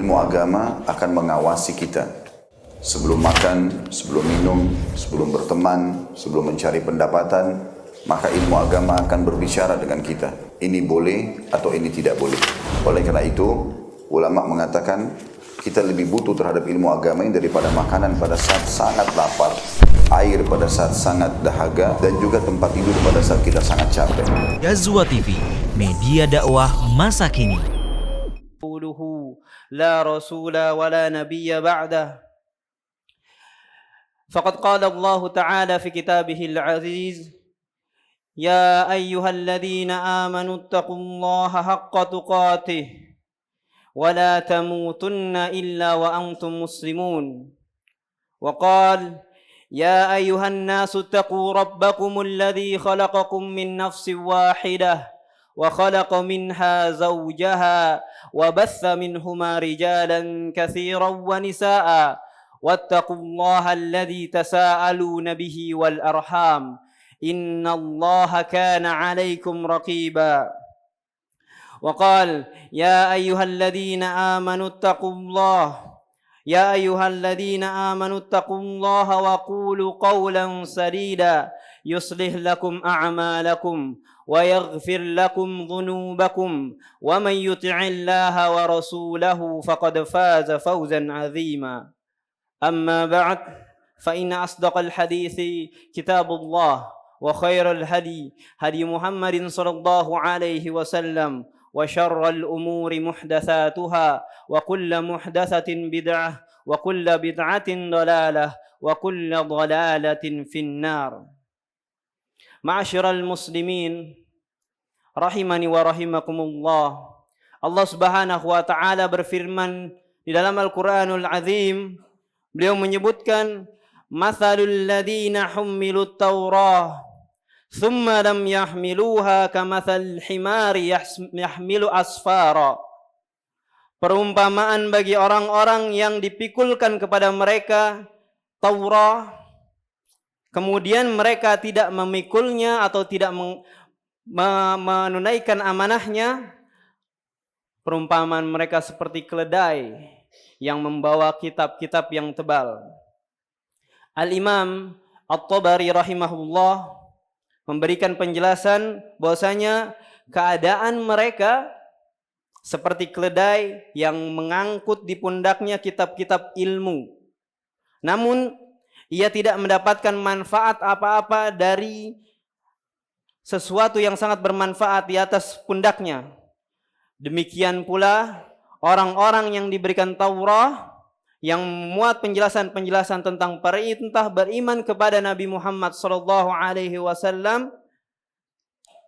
ilmu agama akan mengawasi kita. Sebelum makan, sebelum minum, sebelum berteman, sebelum mencari pendapatan, maka ilmu agama akan berbicara dengan kita. Ini boleh atau ini tidak boleh. Oleh karena itu, ulama mengatakan kita lebih butuh terhadap ilmu agama ini daripada makanan pada saat sangat lapar, air pada saat sangat dahaga, dan juga tempat tidur pada saat kita sangat capek. Ghazwa TV, media dakwah masa kini. لا رسول ولا نبي بعده فقد قال الله تعالى في كتابه العزيز يا أيها الذين آمنوا اتقوا الله حق تقاته ولا تموتن إلا وأنتم مسلمون وقال يا أيها الناس اتقوا ربكم الذي خلقكم من نفس واحدة وخلق منها زوجها وبث منهما رجالا كثيرا ونساء واتقوا الله الذي تساءلون به والأرحام إن الله كان عليكم رقيبا وقال يا أيها الذين آمنوا اتقوا الله وقولوا قولا سديدا يصلح لكم أعمالكم ويغفر لكم ذنوبكم ومن يطع الله ورسوله فقد فاز فوزا عظيما أما بعد فإن أصدق الحديث كتاب الله وخير الهدي هدي محمد صلى الله عليه وسلم وشر الأمور محدثاتها وكل محدثة بدعة وكل بدعة ضلالة وكل ضلالة في النار. Ma'asyiral muslimin rahimani wa rahimakumullah. Allah Subhanahu wa taala berfirman di dalam Al-Qur'anul Azim, beliau menyebutkan mathalul ladzina hummilut taurah thumma lam yahmiluha kamathal himari yahmilu asfara. Perumpamaan bagi orang-orang yang dipikulkan kepada mereka Taurat, kemudian mereka tidak memikulnya atau tidak menunaikan amanahnya. Perumpamaan mereka seperti keledai yang membawa kitab-kitab yang tebal. Al-Imam At-Tabari rahimahullah memberikan penjelasan bahwasanya keadaan mereka seperti keledai yang mengangkut di pundaknya kitab-kitab ilmu. Namun ia tidak mendapatkan manfaat apa-apa dari sesuatu yang sangat bermanfaat di atas pundaknya. Demikian pula orang-orang yang diberikan Taurat yang memuat penjelasan-penjelasan tentang perintah beriman kepada Nabi Muhammad SAW,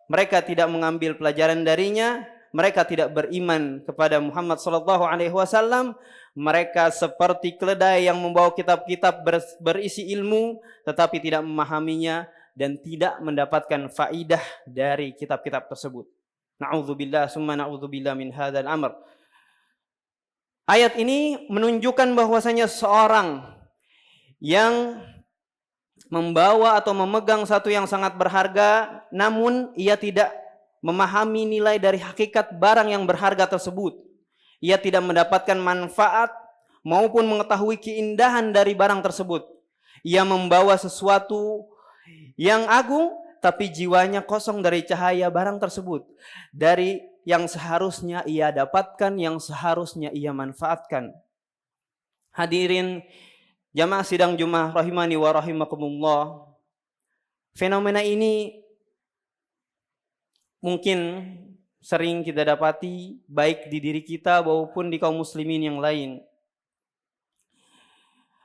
mereka tidak mengambil pelajaran darinya, mereka tidak beriman kepada Muhammad SAW. Mereka seperti keledai yang membawa kitab-kitab berisi ilmu tetapi tidak memahaminya dan tidak mendapatkan faidah dari kitab-kitab tersebut. Na'udzubillah summa na'udzubillah min hadzal amr. Ayat ini menunjukkan bahwasanya seorang yang membawa atau memegang satu yang sangat berharga namun ia tidak memahami nilai dari hakikat barang yang berharga tersebut, ia tidak mendapatkan manfaat maupun mengetahui keindahan dari barang tersebut. Ia membawa sesuatu yang agung, tapi jiwanya kosong dari cahaya barang tersebut. Dari yang seharusnya ia dapatkan, yang seharusnya ia manfaatkan. Hadirin jamaah sidang Jumat rahimani wa rahimakumullah. Fenomena ini mungkin sering kita dapati baik di diri kita maupun di kaum muslimin yang lain.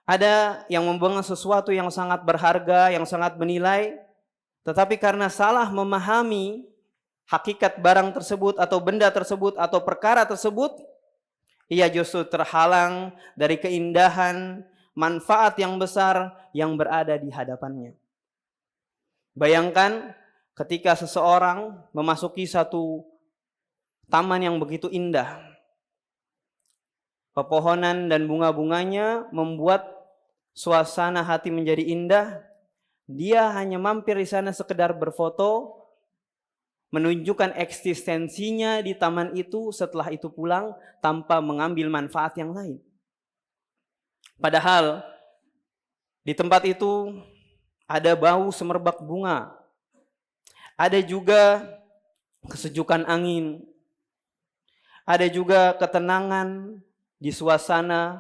Ada yang membawa sesuatu yang sangat berharga, yang sangat bernilai, tetapi karena salah memahami hakikat barang tersebut atau benda tersebut atau perkara tersebut, ia justru terhalang dari keindahan, manfaat yang besar yang berada di hadapannya. Bayangkan ketika seseorang memasuki satu taman yang begitu indah. Pepohonan dan bunga-bunganya membuat suasana hati menjadi indah. Dia hanya mampir di sana sekedar berfoto, menunjukkan eksistensinya di taman itu, setelah itu pulang tanpa mengambil manfaat yang lain. Padahal di tempat itu ada bau semerbak bunga, ada juga kesejukan angin, ada juga ketenangan di suasana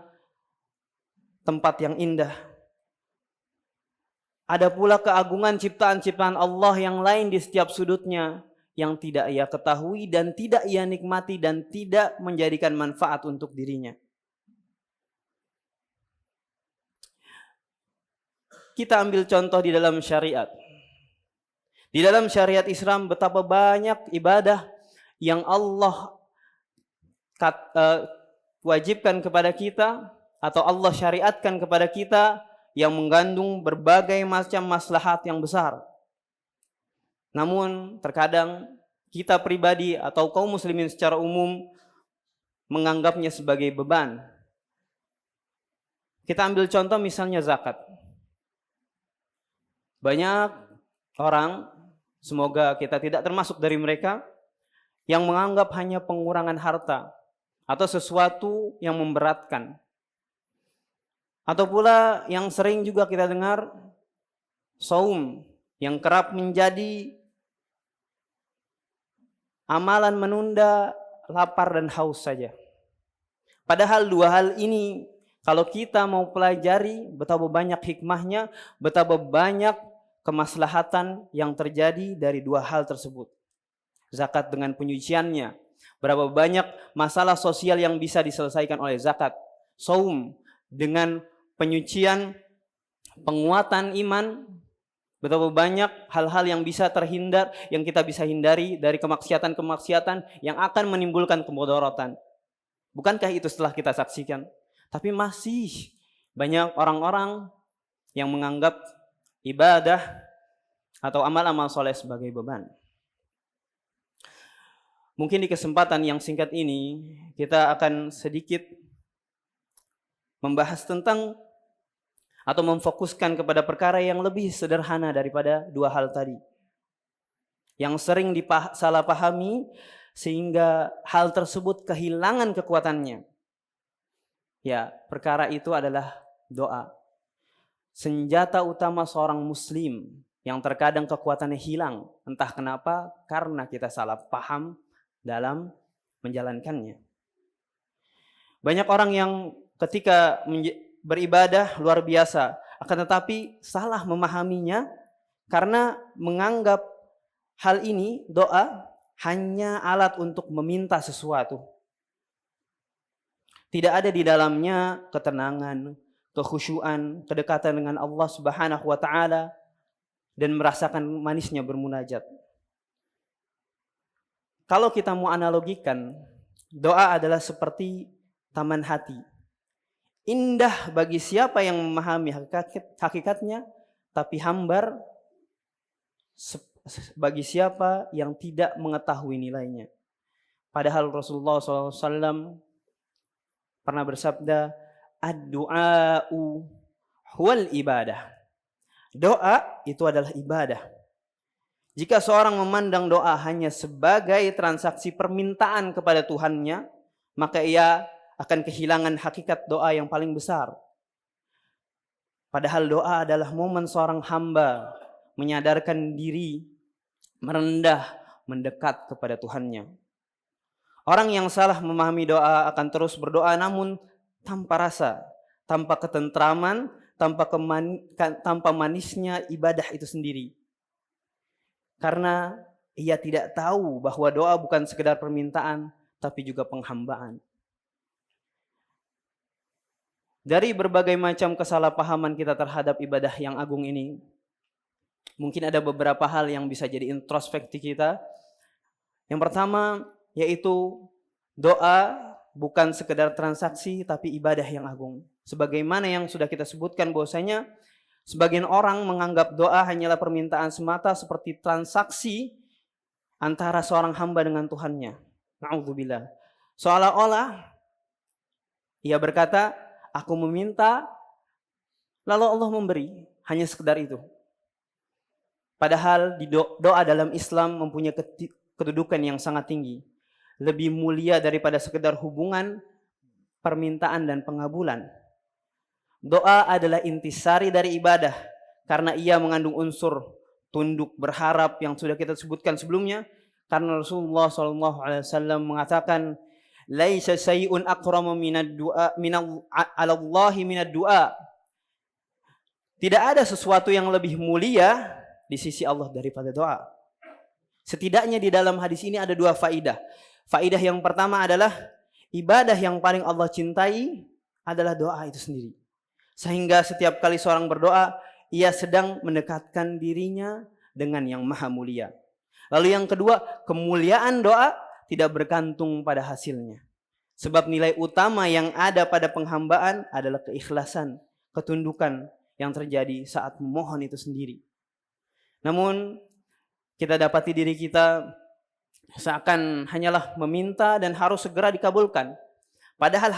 tempat yang indah. Ada pula keagungan ciptaan-ciptaan Allah yang lain di setiap sudutnya yang tidak ia ketahui dan tidak ia nikmati dan tidak menjadikan manfaat untuk dirinya. Kita ambil contoh di dalam syariat. Di dalam syariat Islam betapa banyak ibadah yang Allah wajibkan kepada kita atau Allah syariatkan kepada kita yang mengandung berbagai macam maslahat yang besar. Namun terkadang kita pribadi atau kaum muslimin secara umum menganggapnya sebagai beban. Kita ambil contoh misalnya zakat. Banyak orang, semoga kita tidak termasuk dari mereka, yang menganggap hanya pengurangan harta atau sesuatu yang memberatkan. Atau pula yang sering juga kita dengar, saum yang kerap menjadi amalan menunda lapar dan haus saja. Padahal dua hal ini kalau kita mau pelajari betapa banyak hikmahnya, betapa banyak kemaslahatan yang terjadi dari dua hal tersebut. Zakat dengan penyuciannya, berapa banyak masalah sosial yang bisa diselesaikan oleh zakat. Saum dengan penyucian, penguatan iman, betapa banyak hal-hal yang bisa terhindar, yang kita bisa hindari dari kemaksiatan-kemaksiatan yang akan menimbulkan kemudaratan. Bukankah itu setelah kita saksikan? Tapi masih banyak orang-orang yang menganggap ibadah atau amal-amal soleh sebagai beban. Mungkin di kesempatan yang singkat ini kita akan sedikit membahas tentang atau memfokuskan kepada perkara yang lebih sederhana daripada dua hal tadi, yang sering salah pahami sehingga hal tersebut kehilangan kekuatannya. Ya, perkara itu adalah doa. Senjata utama seorang muslim yang terkadang kekuatannya hilang. Entah kenapa, karena kita salah paham dalam menjalankannya. Banyak orang yang ketika beribadah luar biasa, akan tetapi salah memahaminya karena menganggap hal ini, doa, hanya alat untuk meminta sesuatu. Tidak ada di dalamnya ketenangan, kekhusyuan, kedekatan dengan Allah Subhanahu wa taala dan merasakan manisnya bermunajat. Kalau kita mau analogikan, doa adalah seperti taman hati. Indah bagi siapa yang memahami hakikatnya, tapi hambar bagi siapa yang tidak mengetahui nilainya. Padahal Rasulullah SAW pernah bersabda, ad-du'a'u huwal ibadah. Doa itu adalah ibadah. Jika seorang memandang doa hanya sebagai transaksi permintaan kepada Tuhannya, maka ia akan kehilangan hakikat doa yang paling besar. Padahal doa adalah momen seorang hamba menyadarkan diri, merendah, mendekat kepada Tuhannya. Orang yang salah memahami doa akan terus berdoa namun tanpa rasa, tanpa ketentraman, tanpa manisnya ibadah itu sendiri. Karena ia tidak tahu bahwa doa bukan sekedar permintaan, tapi juga penghambaan. Dari berbagai macam kesalahpahaman kita terhadap ibadah yang agung ini, mungkin ada beberapa hal yang bisa jadi introspeksi kita. Yang pertama, yaitu doa bukan sekedar transaksi, tapi ibadah yang agung. Sebagaimana yang sudah kita sebutkan bahwasanya sebagian orang menganggap doa hanyalah permintaan semata seperti transaksi antara seorang hamba dengan Tuhannya. Na'udzubillah. Seolah-olah ia berkata, aku meminta, lalu Allah memberi. Hanya sekedar itu. Padahal di doa dalam Islam mempunyai kedudukan yang sangat tinggi, lebih mulia daripada sekedar hubungan permintaan dan pengabulan. Doa adalah intisari dari ibadah karena ia mengandung unsur tunduk berharap yang sudah kita sebutkan sebelumnya, karena Rasulullah SAW mengatakan laisa syai'un akramu minad du'a alallahi minad du'a. Tidak ada sesuatu yang lebih mulia di sisi Allah daripada doa. Setidaknya di dalam hadis ini ada dua faidah. Faidah yang pertama adalah ibadah yang paling Allah cintai adalah doa itu sendiri. Sehingga setiap kali seorang berdoa, ia sedang mendekatkan dirinya dengan yang maha mulia. Lalu yang kedua, kemuliaan doa tidak bergantung pada hasilnya. Sebab nilai utama yang ada pada penghambaan adalah keikhlasan, ketundukan yang terjadi saat memohon itu sendiri. Namun kita dapati diri kita seakan hanyalah meminta dan harus segera dikabulkan. Padahal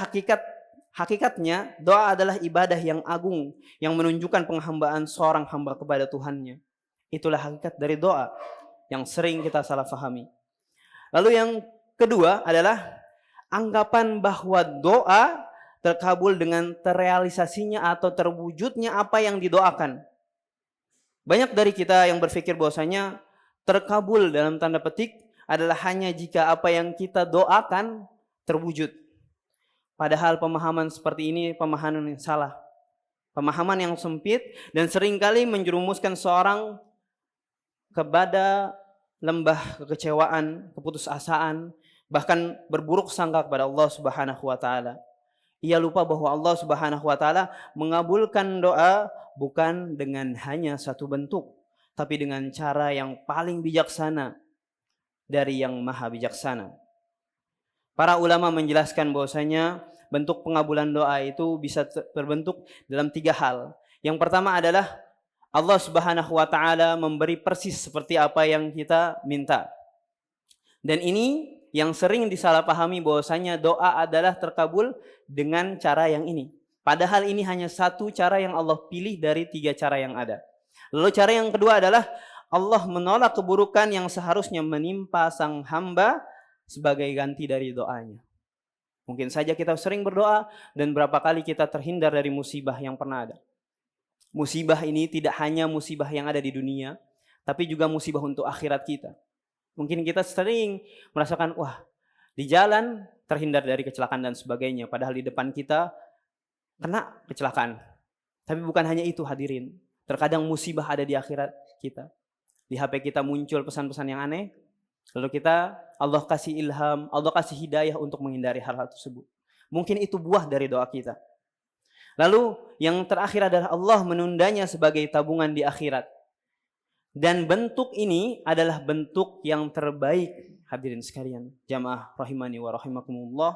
hakikatnya doa adalah ibadah yang agung yang menunjukkan penghambaan seorang hamba kepada Tuhannya. Itulah hakikat dari doa yang sering kita salah fahami. Lalu yang kedua adalah anggapan bahwa doa terkabul dengan terrealisasinya atau terwujudnya apa yang didoakan. Banyak dari kita yang berpikir bahwasanya terkabul dalam tanda petik adalah hanya jika apa yang kita doakan terwujud. Padahal pemahaman seperti ini pemahaman yang salah. Pemahaman yang sempit dan seringkali menjerumuskan seorang kepada lembah kekecewaan, keputusasaan, bahkan berburuk sangka kepada Allah Subhanahu wa taala. Ia lupa bahwa Allah Subhanahu wa taala mengabulkan doa bukan dengan hanya satu bentuk, tapi dengan cara yang paling bijaksana dari yang maha bijaksana. Para ulama menjelaskan bahwasanya bentuk pengabulan doa itu bisa berbentuk dalam 3 hal. Yang pertama adalah Allah Subhanahu wa taala memberi persis seperti apa yang kita minta. Dan ini yang sering disalahpahami bahwasanya doa adalah terkabul dengan cara yang ini. Padahal ini hanya satu cara yang Allah pilih dari 3 cara yang ada. Lalu cara yang kedua adalah Allah menolak keburukan yang seharusnya menimpa sang hamba sebagai ganti dari doanya. Mungkin saja kita sering berdoa dan berapa kali kita terhindar dari musibah yang pernah ada. Musibah ini tidak hanya musibah yang ada di dunia, tapi juga musibah untuk akhirat kita. Mungkin kita sering merasakan, wah, di jalan terhindar dari kecelakaan dan sebagainya. Padahal di depan kita kena kecelakaan. Tapi bukan hanya itu hadirin. Terkadang musibah ada di akhirat kita. Di HP kita muncul pesan-pesan yang aneh. Lalu Allah kasih ilham, Allah kasih hidayah untuk menghindari hal-hal tersebut. Mungkin itu buah dari doa kita. Lalu yang terakhir adalah Allah menundanya sebagai tabungan di akhirat. Dan bentuk ini adalah bentuk yang terbaik, hadirin sekalian, jamaah rahimani wa rahimakumullah.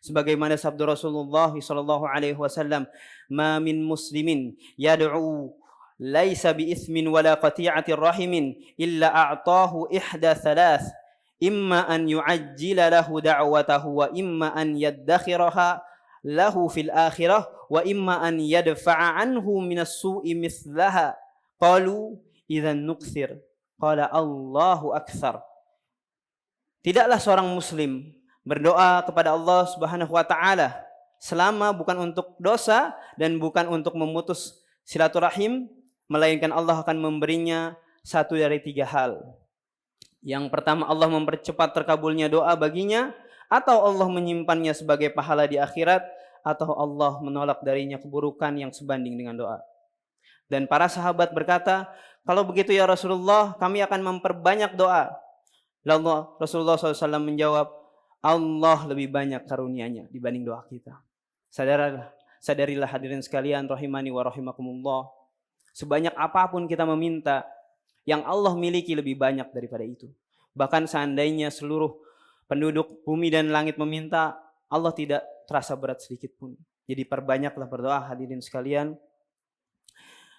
Sebagaimana sabda Rasulullah sallallahu alaihi wasallam, "Ma min muslimin yad'u laisa bi ithmin wala qati'atir rahimin illa a'tahu ihda thalath, imma an yu'ajjila lahu da'watahu wa imma an yaddakhiraha lahu fil akhirah wa imma an yadfa'a anhu minas su'i mithlaha." Qalu idzan nukthir, qala Allahu akthar. Tidaklah seorang muslim berdoa kepada Allah Subhanahu wa taala selama bukan untuk dosa dan bukan untuk memutus silaturahim, melainkan Allah akan memberinya satu dari 3 hal. Yang pertama, Allah mempercepat terkabulnya doa baginya, atau Allah menyimpannya sebagai pahala di akhirat, atau Allah menolak darinya keburukan yang sebanding dengan doa. Dan para sahabat berkata, kalau begitu ya Rasulullah, kami akan memperbanyak doa. Lalu Rasulullah SAW menjawab, Allah lebih banyak karunia-Nya dibanding doa kita. Sadarilah hadirin sekalian rahimani wa rahimakumullah. Sebanyak apapun kita meminta, yang Allah miliki lebih banyak daripada itu. Bahkan seandainya seluruh penduduk bumi dan langit meminta, Allah tidak terasa berat sedikit pun. Jadi perbanyaklah berdoa hadirin sekalian,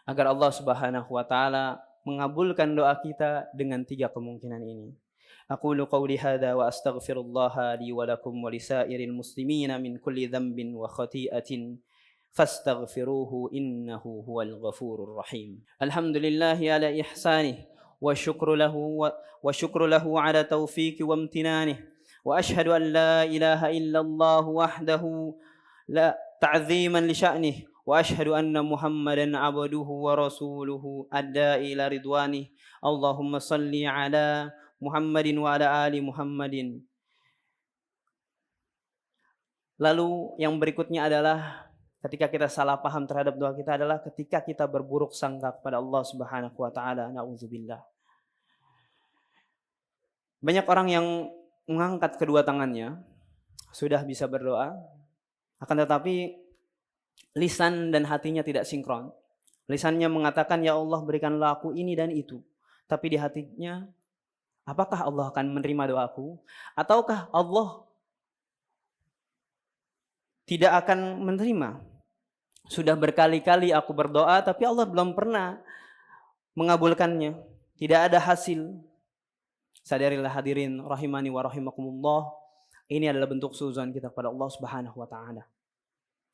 agar Allah Subhanahu wa taala mengabulkan doa kita dengan 3 kemungkinan ini. Aqulu qawli hadza wa astaghfirullah li wa lakum wa lisairil muslimina min kulli dhanbin wa khati'atin fastaghfiruhu innahu huwal ghafurur rahim. Alhamdulillahi ala ihsanih وشكر له على توفيق وامتنانه وأشهد أن لا إله إلا الله وحده لا تعظيما لشأنه وأشهد أن محمدا عبده ورسوله الداعي إلى رضوانه اللهم صل على محمد وعلى آل محمد. Lalu yang berikutnya adalah ketika kita salah paham terhadap doa kita adalah ketika kita berburuk sangka kepada Allah Subhanahu wa taala. Nauzubillah. Banyak orang yang mengangkat kedua tangannya sudah bisa berdoa, akan tetapi lisan dan hatinya tidak sinkron. Lisannya mengatakan, ya Allah berikanlah aku ini dan itu. Tapi di hatinya, apakah Allah akan menerima doaku? Ataukah Allah tidak akan menerima? Sudah berkali-kali aku berdoa, tapi Allah belum pernah mengabulkannya. Tidak ada hasil. Sadarilah hadirin rahimani wa rahimakumullah. Ini adalah bentuk suudzon kita kepada Allah Subhanahu wa taala.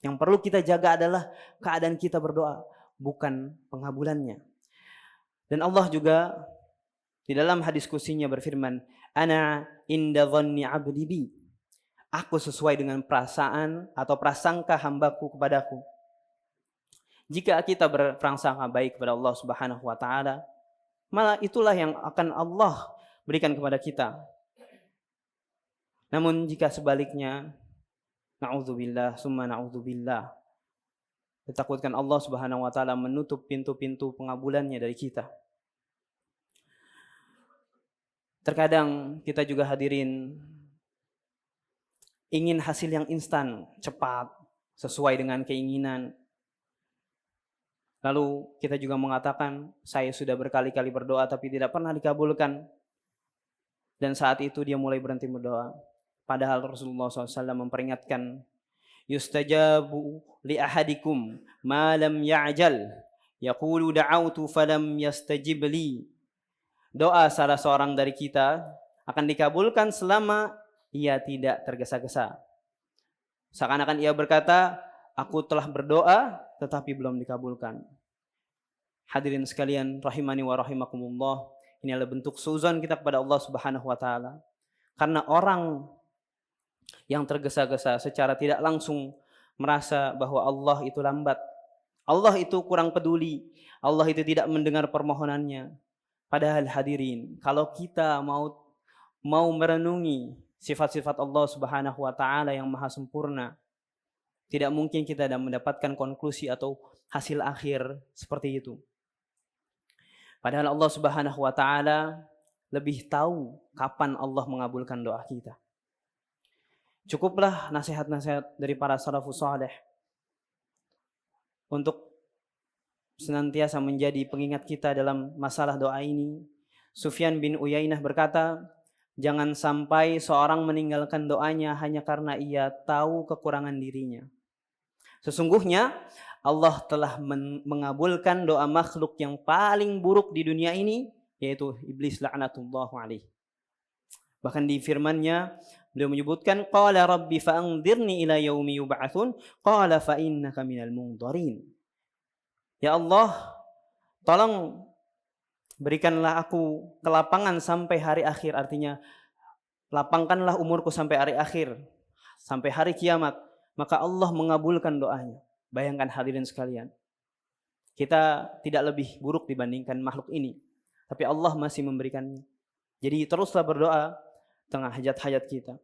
Yang perlu kita jaga adalah keadaan kita berdoa, bukan pengabulанnya. Dan Allah juga di dalam hadis kursinya berfirman, "Ana inda dhanni 'abdi bi." Aku sesuai dengan perasaan atau prasangka hambaku kepadaku. Jika kita berprasangka baik kepada Allah Subhanahu wa taala, malah itulah yang akan Allah berikan kepada kita. Namun jika sebaliknya, na'udzubillah, summa na'udzubillah, ditakutkan Allah Subhanahu wa taala menutup pintu-pintu pengabulannya dari kita. Terkadang kita juga hadirin ingin hasil yang instan, cepat, sesuai dengan keinginan. Lalu kita juga mengatakan, saya sudah berkali-kali berdoa tapi tidak pernah dikabulkan. Dan saat itu dia mulai berhenti berdoa. Padahal Rasulullah SAW memperingatkan, yustajabu li ahadikum ma lam ya'jal, yaqulu da'autu falam yastajib li. Doa salah seorang dari kita akan dikabulkan selama ia tidak tergesa-gesa. Seakan-akan ia berkata, aku telah berdoa tetapi belum dikabulkan. Hadirin sekalian rahimani wa rahimakumullah, ini adalah bentuk suudzon kita kepada Allah Subhanahu wa taala. Karena orang yang tergesa-gesa secara tidak langsung merasa bahwa Allah itu lambat, Allah itu kurang peduli, Allah itu tidak mendengar permohonannya. Padahal hadirin, kalau kita mau merenungi sifat-sifat Allah Subhanahu wa taala yang maha sempurna, tidak mungkin kita mendapatkan konklusi atau hasil akhir seperti itu. Padahal Allah Subhanahu wa taala lebih tahu kapan Allah mengabulkan doa kita. Cukuplah nasihat-nasihat dari para salafus saleh untuk senantiasa menjadi pengingat kita dalam masalah doa ini. Sufyan bin Uyainah berkata, jangan sampai seorang meninggalkan doanya hanya karena ia tahu kekurangan dirinya. Sesungguhnya Allah telah mengabulkan doa makhluk yang paling buruk di dunia ini, yaitu iblis la'natullahu alaih. Bahkan di firman-Nya beliau menyebutkan, qala rabbi fa'anzirni ila yaumi yub'atsun, qala fa innaka minal munzarin. Ya Allah, tolong berikanlah aku kelapangan sampai hari akhir, artinya lapangkanlah umurku sampai hari akhir, sampai hari kiamat. Maka Allah mengabulkan doanya. Bayangkan hadirin sekalian, kita tidak lebih buruk dibandingkan makhluk ini, tapi Allah masih memberikannya. Jadi teruslah berdoa tengah hajat-hajat kita.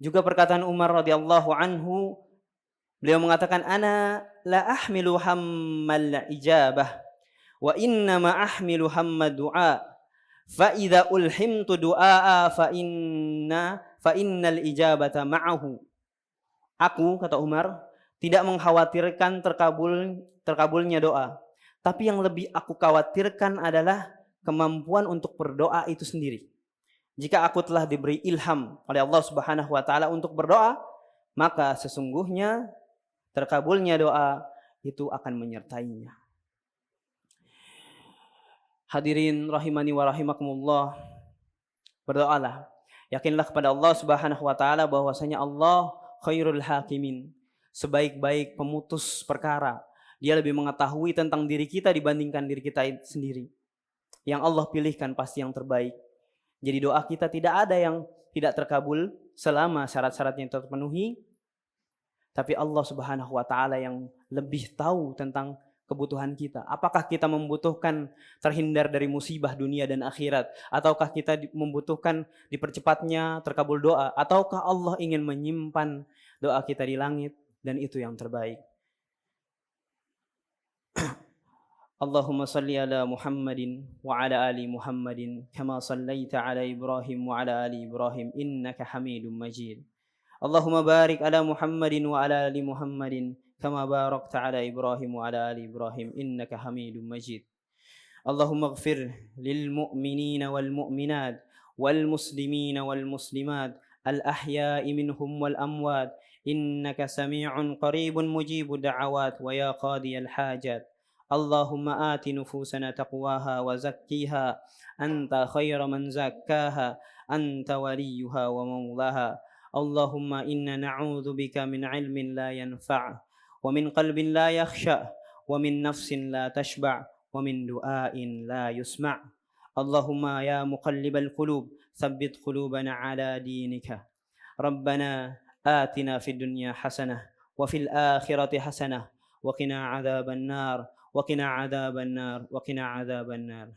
Juga perkataan Umar radhiyallahu anhu, beliau mengatakan, ana la ahmilu hammal ijabah wa inna ma ahmilu hamma du'a fa idza ulhimtu du'a fa innal ijabata ma'ahu. Aku, kata Umar, tidak mengkhawatirkan terkabulnya doa, tapi yang lebih aku khawatirkan adalah kemampuan untuk berdoa itu sendiri. Jika aku telah diberi ilham oleh Allah Subhanahu wa taala untuk berdoa, maka sesungguhnya terkabulnya doa itu akan menyertainya. Hadirin rahimani wa rahimakumullah, berdoalah, yakinlah kepada Allah Subhanahu wa taala bahwasanya Allah khairul hakimin, sebaik-baik pemutus perkara. Dia lebih mengetahui tentang diri kita dibandingkan diri kita sendiri. Yang Allah pilihkan pasti yang terbaik. Jadi doa kita tidak ada yang tidak terkabul selama syarat-syaratnya terpenuhi. Tapi Allah Subhanahu wa taala yang lebih tahu tentang kebutuhan kita. Apakah kita membutuhkan terhindar dari musibah dunia dan akhirat, ataukah kita membutuhkan dipercepatnya terkabul doa, ataukah Allah ingin menyimpan doa kita di langit, dan itu yang terbaik. Allahumma salli ala Muhammadin wa ala ali Muhammadin kama sallaita ala Ibrahim wa ala ali Ibrahim innaka Hamidum Majid. Allahumma barik ala Muhammadin wa ala ali Muhammadin kama barakta ala Ibrahim wa ala ali Ibrahim innaka Hamidum Majid. Allahumma ighfir lil mu'minina wal mu'minat wal muslimina wal muslimat al ahya'i minhum wal amwat innaka sami'un qaribun mujibud da'awat wa ya qadiyal hajat. Allahumma ati nufusana taqwaha wa zakkiha anta khayra man zakkaha anta waliyuha wa maulaha. Allahumma inna na'udzu bika min ilmin la yanfa' wa min qalbin la yakhsha wa min nafsin la tashba' wa min du'ain la yusma'. Allahumma ya muqallibal qulub tsabbit qulubana ala dinika. Rabbana atina fid dunya hasanah wa fil akhirati hasanah wa qina adzaban nar wa qina adzaban nar wa qina adzaban nar.